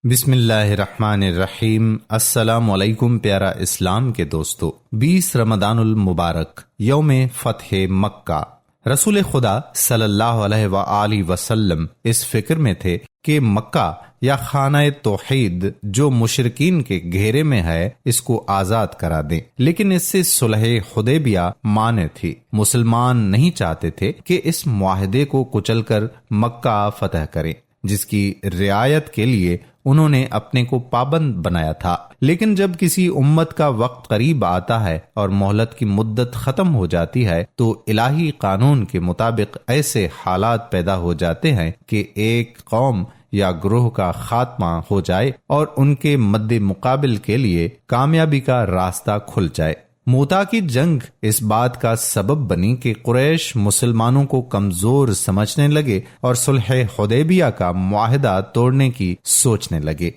بسم اللہ الرحمن الرحیم۔ السلام علیکم پیارا اسلام کے دوستو۔ 20 رمضان المبارک، یوم فتح مکہ۔ رسول خدا صلی اللہ علیہ وآلہ وسلم اس فکر میں تھے کہ مکہ یا خانہ توحید جو مشرکین کے گھیرے میں ہے اس کو آزاد کرا دیں، لیکن اس سے صلح حدیبیہ مانع تھی۔ مسلمان نہیں چاہتے تھے کہ اس معاہدے کو کچل کر مکہ فتح کریں، جس کی رعایت کے لیے انہوں نے اپنے کو پابند بنایا تھا۔ لیکن جب کسی امت کا وقت قریب آتا ہے اور مہلت کی مدت ختم ہو جاتی ہے تو الہی قانون کے مطابق ایسے حالات پیدا ہو جاتے ہیں کہ ایک قوم یا گروہ کا خاتمہ ہو جائے اور ان کے مد مقابل کے لیے کامیابی کا راستہ کھل جائے۔ موتا کی جنگ اس بات کا سبب بنی کہ قریش مسلمانوں کو کمزور سمجھنے لگے اور صلح حدیبیہ کا معاہدہ توڑنے کی سوچنے لگے،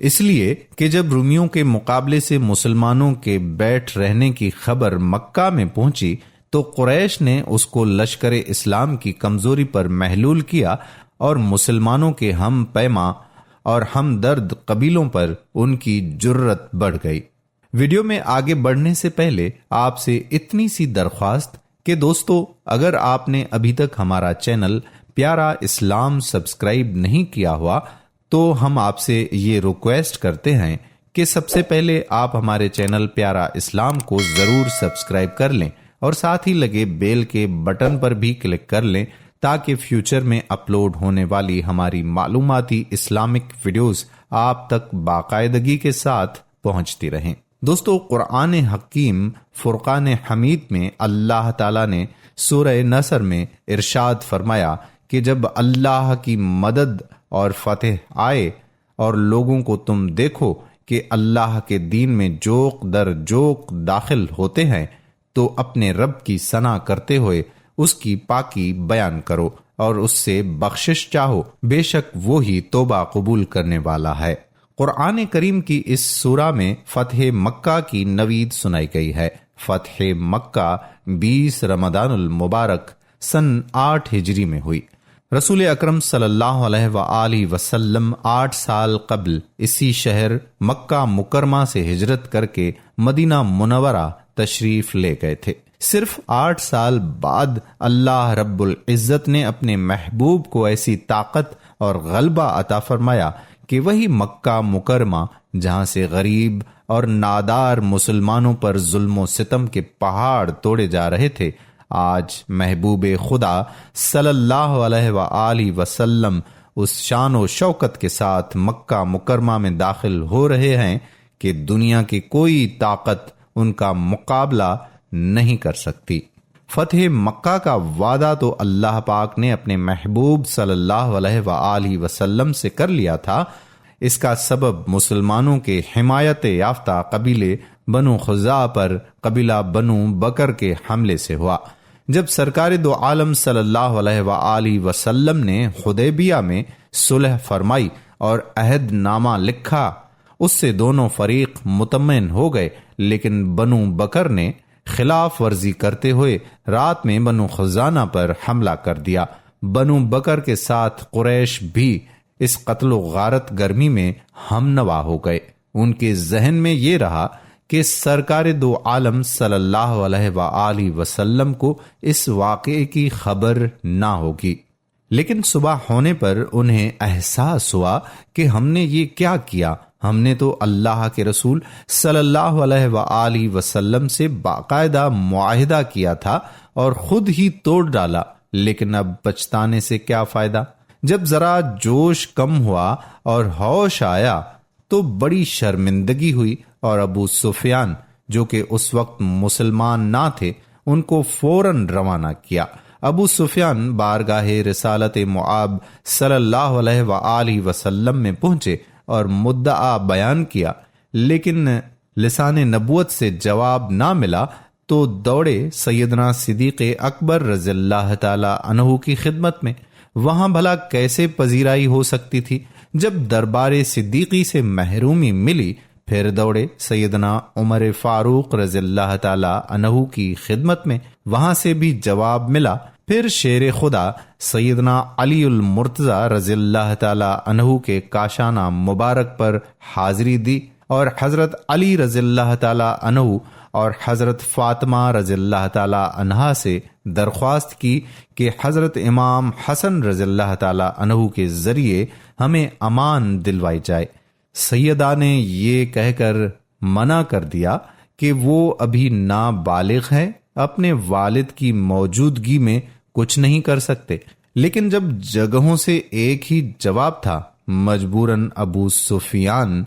اس لیے کہ جب رومیوں کے مقابلے سے مسلمانوں کے بیٹھ رہنے کی خبر مکہ میں پہنچی تو قریش نے اس کو لشکر اسلام کی کمزوری پر محلول کیا اور مسلمانوں کے ہم پیما اور ہمدرد قبیلوں پر ان کی جرت بڑھ گئی۔ ویڈیو میں آگے بڑھنے سے پہلے آپ سے اتنی سی درخواست کہ دوستو، اگر آپ نے ابھی تک ہمارا چینل پیارا اسلام سبسکرائب نہیں کیا ہوا تو ہم آپ سے یہ ریکویسٹ کرتے ہیں کہ سب سے پہلے آپ ہمارے چینل پیارا اسلام کو ضرور سبسکرائب کر لیں اور ساتھ ہی لگے بیل کے بٹن پر بھی کلک کر لیں تاکہ فیوچر میں اپلوڈ ہونے والی ہماری معلوماتی اسلامک ویڈیوز آپ تک باقاعدگی کے ساتھ پہنچتی رہیں۔ دوستو، قرآن حکیم فرقان حمید میں اللہ تعالیٰ نے سورہ نصر میں ارشاد فرمایا کہ جب اللہ کی مدد اور فتح آئے اور لوگوں کو تم دیکھو کہ اللہ کے دین میں جوق در جوق داخل ہوتے ہیں تو اپنے رب کی ثنا کرتے ہوئے اس کی پاکی بیان کرو اور اس سے بخشش چاہو، بے شک وہی توبہ قبول کرنے والا ہے۔ قرآن کریم کی اس سورہ میں فتح مکہ کی نوید سنائی گئی ہے۔ فتح مکہ 20 رمضان المبارک سن 8 ہجری میں ہوئی۔ رسول اکرم صلی اللہ علیہ وآلہ وسلم 8 سال قبل اسی شہر مکہ مکرمہ سے ہجرت کر کے مدینہ منورہ تشریف لے گئے تھے۔ صرف 8 سال بعد اللہ رب العزت نے اپنے محبوب کو ایسی طاقت اور غلبہ عطا فرمایا کہ وہی مکہ مکرمہ جہاں سے غریب اور نادار مسلمانوں پر ظلم و ستم کے پہاڑ توڑے جا رہے تھے، آج محبوب خدا صلی اللہ علیہ وآلہ وسلم اس شان و شوکت کے ساتھ مکہ مکرمہ میں داخل ہو رہے ہیں کہ دنیا کی کوئی طاقت ان کا مقابلہ نہیں کر سکتی۔ فتح مکہ کا وعدہ تو اللہ پاک نے اپنے محبوب صلی اللہ علیہ وآلہ وسلم سے کر لیا تھا۔ اس کا سبب مسلمانوں کے حمایت یافتہ قبیلے بنو خزاعہ پر قبیلہ بنو بکر کے حملے سے ہوا۔ جب سرکار دو عالم صلی اللہ علیہ وآلہ وسلم نے حدیبیہ میں صلح فرمائی اور عہد نامہ لکھا، اس سے دونوں فریق مطمئن ہو گئے، لیکن بنو بکر نے خلاف ورزی کرتے ہوئے رات میں بنو خزانہ پر حملہ کر دیا۔ بنو بکر کے ساتھ قریش بھی اس قتل و غارت گرمی میں ہم نوا ہو گئے۔ ان کے ذہن میں یہ رہا کہ سرکار دو عالم صلی اللہ علیہ وآلہ وسلم کو اس واقعے کی خبر نہ ہوگی، لیکن صبح ہونے پر انہیں احساس ہوا کہ ہم نے یہ کیا کیا، ہم نے تو اللہ کے رسول صلی اللہ علیہ وآلہ وسلم سے باقاعدہ معاہدہ کیا تھا اور خود ہی توڑ ڈالا، لیکن اب پچھتانے سے کیا فائدہ۔ جب ذرا جوش کم ہوا اور ہوش آیا تو بڑی شرمندگی ہوئی اور ابو سفیان جو کہ اس وقت مسلمان نہ تھے ان کو فوراً روانہ کیا۔ ابو سفیان بارگاہ رسالت معاب صلی اللہ علیہ وآلہ وسلم میں پہنچے اور مدعا بیان کیا، لیکن لسان نبوت سے جواب نہ ملا تو دوڑے سیدنا صدیق اکبر رضی اللہ تعالی عنہ کی خدمت میں۔ وہاں بھلا کیسے پذیرائی ہو سکتی تھی؟ جب دربار صدیقی سے محرومی ملی پھر دوڑے سیدنا عمر فاروق رضی اللہ تعالی عنہ کی خدمت میں، وہاں سے بھی جواب ملا پھر شیر خدا سیدنا علی المرتضی رضی اللہ تعالی عنہ کے کاشانہ مبارک پر حاضری دی اور حضرت علی رضی اللہ تعالی عنہ اور حضرت فاطمہ رضی اللہ تعالی عنہا سے درخواست کی کہ حضرت امام حسن رضی اللہ تعالی عنہ کے ذریعے ہمیں امان دلوائی جائے۔ سیدہ نے یہ کہہ کر منع کر دیا کہ وہ ابھی نابالغ ہے، اپنے والد کی موجودگی میں کچھ نہیں کر سکتے، لیکن جب جگہوں سے ایک ہی جواب تھا، مجبوراً ابو سفیان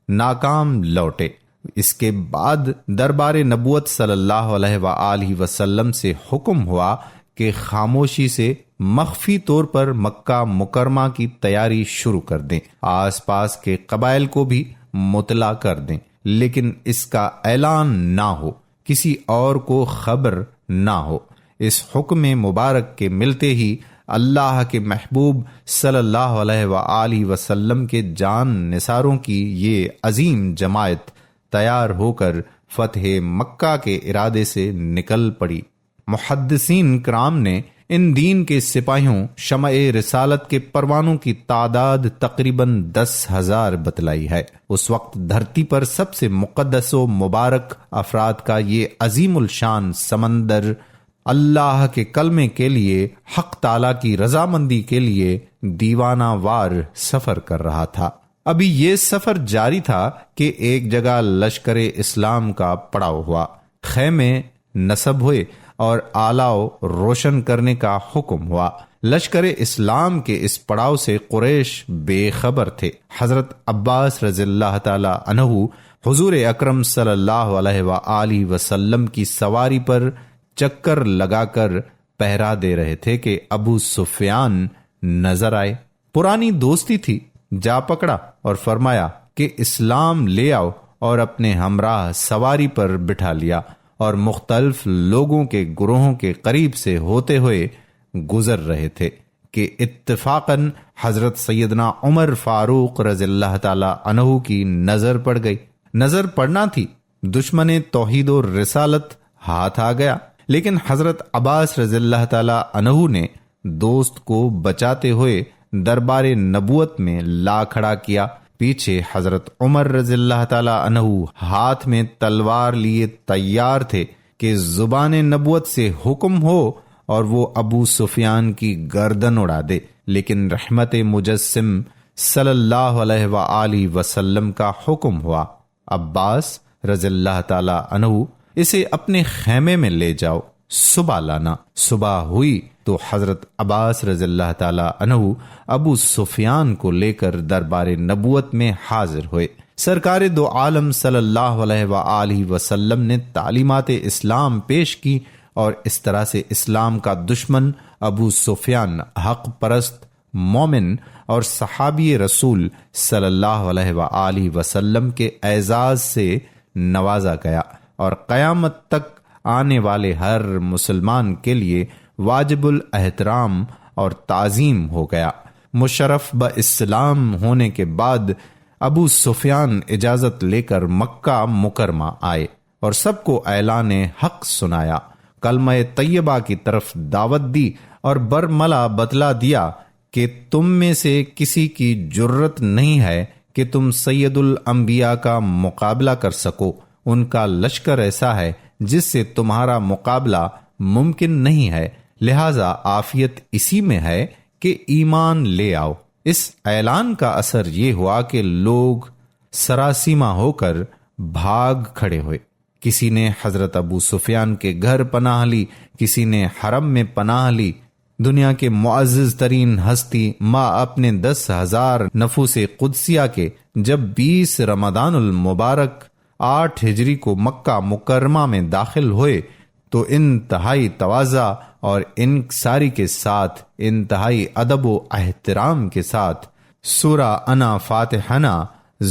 ناکام لوٹے۔ اس کے بعد دربار نبوت صلی اللہ علیہ وآلہ وسلم سے حکم ہوا کہ خاموشی سے مخفی طور پر مکہ مکرمہ کی تیاری شروع کر دیں، آس پاس کے قبائل کو بھی مطلع کر دیں، لیکن اس کا اعلان نہ ہو، کسی اور کو خبر نہ ہو۔ اس حکم مبارک کے ملتے ہی اللہ کے محبوب صلی اللہ علیہ وآلہ وسلم کے جان نثاروں کی یہ عظیم جماعت تیار ہو کر فتح مکہ کے ارادے سے نکل پڑی۔ محدثین کرام نے ان دین کے سپاہیوں شمع رسالت کے پروانوں کی تعداد تقریباً 10,000 بتلائی ہے۔ اس وقت دھرتی پر سب سے مقدس و مبارک افراد کا یہ عظیم الشان سمندر اللہ کے کلمے کے لیے، حق تعالیٰ کی رضامندی کے لیے دیوانہ وار سفر کر رہا تھا۔ ابھی یہ سفر جاری تھا کہ ایک جگہ لشکر اسلام کا پڑاؤ ہوا، خیمے نصب ہوئے اور آلاؤ روشن کرنے کا حکم ہوا۔ لشکر اسلام کے اس پڑاؤ سے قریش بے خبر تھے۔ حضرت عباس رضی اللہ تعالی عنہ حضور اکرم صلی اللہ علیہ وآلہ وسلم کی سواری پر چکر لگا کر پہرا دے رہے تھے کہ ابو سفیان نظر آئے۔ پرانی دوستی تھی، جا پکڑا اور فرمایا کہ اسلام لے آؤ، اور اپنے ہمراہ سواری پر بٹھا لیا اور مختلف لوگوں کے گروہوں کے قریب سے ہوتے ہوئے گزر رہے تھے کہ اتفاقاً حضرت سیدنا عمر فاروق رضی اللہ تعالی عنہ کی نظر پڑ گئی۔ نظر پڑنا تھی، دشمن توحید و رسالت ہاتھ آ گیا، لیکن حضرت عباس رضی اللہ تعالی عنہ نے دوست کو بچاتے ہوئے دربار نبوت میں لا کھڑا کیا۔ پیچھے حضرت عمر رضی اللہ تعالی عنہ ہاتھ میں تلوار لیے تیار تھے کہ زبان نبوت سے حکم ہو اور وہ ابو سفیان کی گردن اڑا دے، لیکن رحمت مجسم صلی اللہ علیہ وآلہ وسلم کا حکم ہوا، عباس رضی اللہ تعالی عنہ اسے اپنے خیمے میں لے جاؤ، صبح لانا۔ صبح ہوئی تو حضرت عباس رضی اللہ تعالی عنہ ابو سفیان کو لے کر دربار نبوت میں حاضر ہوئے۔ سرکار دو عالم صلی اللہ علیہ وآلہ وسلم نے تعلیمات اسلام پیش کی اور اس طرح سے اسلام کا دشمن ابو سفیان حق پرست مومن اور صحابی رسول صلی اللہ علیہ وآلہ وسلم کے اعزاز سے نوازا گیا اور قیامت تک آنے والے ہر مسلمان کے لیے واجب الاحترام اور تعظیم ہو گیا۔ مشرف باسلام ہونے کے بعد ابو سفیان اجازت لے کر مکہ مکرمہ آئے اور سب کو اعلان حق سنایا، کلمہ طیبہ کی طرف دعوت دی اور برملا بتلا دیا کہ تم میں سے کسی کی جرت نہیں ہے کہ تم سید الانبیاء کا مقابلہ کر سکو۔ ان کا لشکر ایسا ہے جس سے تمہارا مقابلہ ممکن نہیں ہے، لہذا عافیت اسی میں ہے کہ ایمان لے آؤ۔ اس اعلان کا اثر یہ ہوا کہ لوگ سراسیمہ ہو کر بھاگ کھڑے ہوئے۔ کسی نے حضرت ابو سفیان کے گھر پناہ لی، کسی نے حرم میں پناہ لی۔ دنیا کے معزز ترین ہستی ماں اپنے 10,000 نفوس قدسیہ کے جب 20 رمضان المبارک 8 ہجری کو مکہ مکرمہ میں داخل ہوئے تو انتہائی تواضع اور انکساری کے ساتھ، انتہائی ادب و احترام کے ساتھ سورہ انا فاتحنا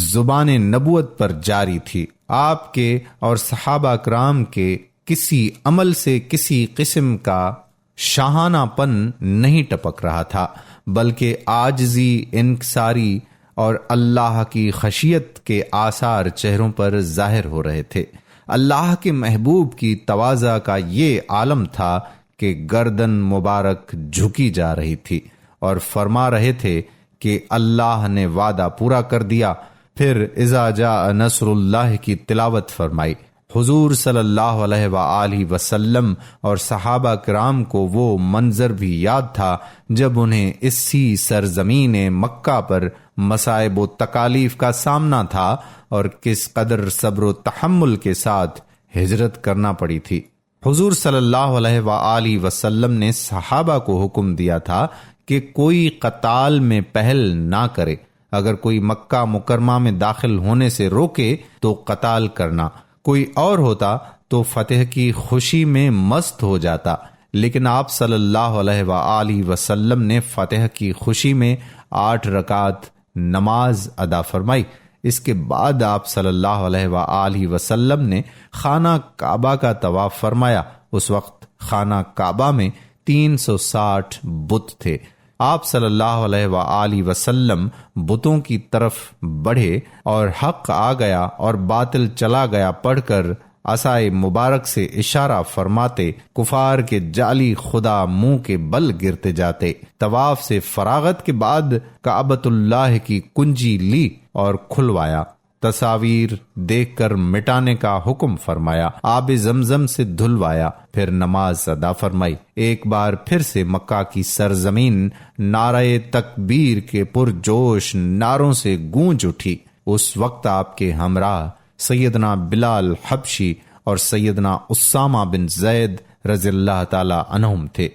زبان نبوت پر جاری تھی۔ آپ کے اور صحابہ کرام کے کسی عمل سے کسی قسم کا شاہانہ پن نہیں ٹپک رہا تھا، بلکہ عاجزی، انکساری اور اللہ کی خشیت کے آثار چہروں پر ظاہر ہو رہے تھے۔ اللہ کے محبوب کی تواضع کا یہ عالم تھا کہ گردن مبارک جھکی جا رہی تھی اور فرما رہے تھے کہ اللہ نے وعدہ پورا کر دیا۔ پھر اذا جاء نصر اللہ کی تلاوت فرمائی۔ حضور صلی اللہ علیہ وآلہ وسلم اور صحابہ کرام کو وہ منظر بھی یاد تھا جب انہیں اسی سرزمین مکہ پر مصائب و تکالیف کا سامنا تھا اور کس قدر صبر و تحمل کے ساتھ ہجرت کرنا پڑی تھی۔ حضور صلی اللہ علیہ وآلہ وسلم نے صحابہ کو حکم دیا تھا کہ کوئی قتال میں پہل نہ کرے، اگر کوئی مکہ مکرمہ میں داخل ہونے سے روکے تو قتال کرنا، کوئی اور ہوتا تو فتح کی خوشی میں مست ہو جاتا، لیکن آپ صلی اللہ علیہ وآلہ وسلم نے فتح کی خوشی میں 8 رکعت نماز ادا فرمائی۔ اس کے بعد آپ صلی اللہ علیہ وآلہ وسلم نے خانہ کعبہ کا طواف فرمایا۔ اس وقت خانہ کعبہ میں 360 بت تھے۔ آپ صلی اللہ علیہ وآلہ وسلم بتوں کی طرف بڑھے اور حق آ گیا اور باطل چلا گیا پڑھ کر عصائے مبارک سے اشارہ فرماتے کفار کے جعلی خدا منہ کے بل گرتے جاتے۔ طواف سے فراغت کے بعد کعبۃ اللہ کی کنجی لی اور کھلوایا، تصاویر دیکھ کر مٹانے کا حکم فرمایا، آب زمزم سے دھلوایا، پھر نماز ادا فرمائی۔ ایک بار پھر سے مکہ کی سرزمین نعرہ تکبیر کے پرجوش نعروں سے گونج اٹھی۔ اس وقت آپ کے ہمراہ سیدنا بلال حبشی اور سیدنا اسامہ بن زید رضی اللہ تعالی عنہم تھے۔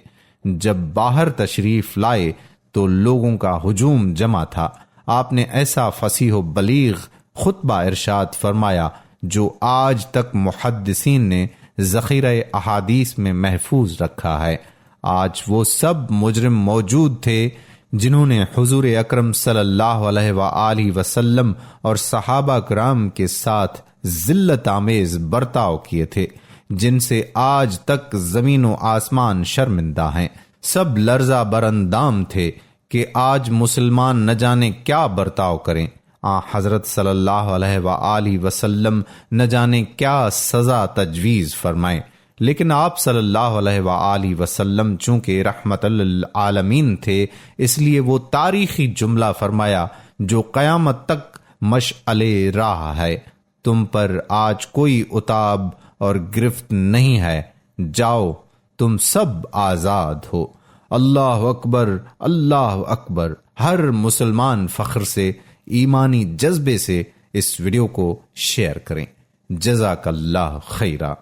جب باہر تشریف لائے تو لوگوں کا ہجوم جمع تھا۔ آپ نے ایسا فصیح و بلیغ خطبہ ارشاد فرمایا جو آج تک محدثین نے ذخیرہ احادیث میں محفوظ رکھا ہے۔ آج وہ سب مجرم موجود تھے جنہوں نے حضور اکرم صلی اللہ علیہ وآلہ وسلم اور صحابہ کرام کے ساتھ ذلت آمیز برتاؤ کیے تھے، جن سے آج تک زمین و آسمان شرمندہ ہیں۔ سب لرزہ برندام تھے کہ آج مسلمان نہ جانے کیا برتاؤ کریں۔ حضرت صلی اللہ علیہ وآلہ وسلم نہ جانے کیا سزا تجویز فرمائیں، لیکن آپ صلی اللہ علیہ وآلہ وسلم چونکہ رحمت للعالمین تھے، اس لیے وہ تاریخی جملہ فرمایا جو قیامت تک مشعل راہ ہے، تم پر آج کوئی عتاب اور گرفت نہیں ہے، جاؤ تم سب آزاد ہو۔ اللہ اکبر، اللہ اکبر۔ ہر مسلمان فخر سے، ایمانی جذبے سے اس ویڈیو کو شیئر کریں۔ جزاک اللہ خیرہ۔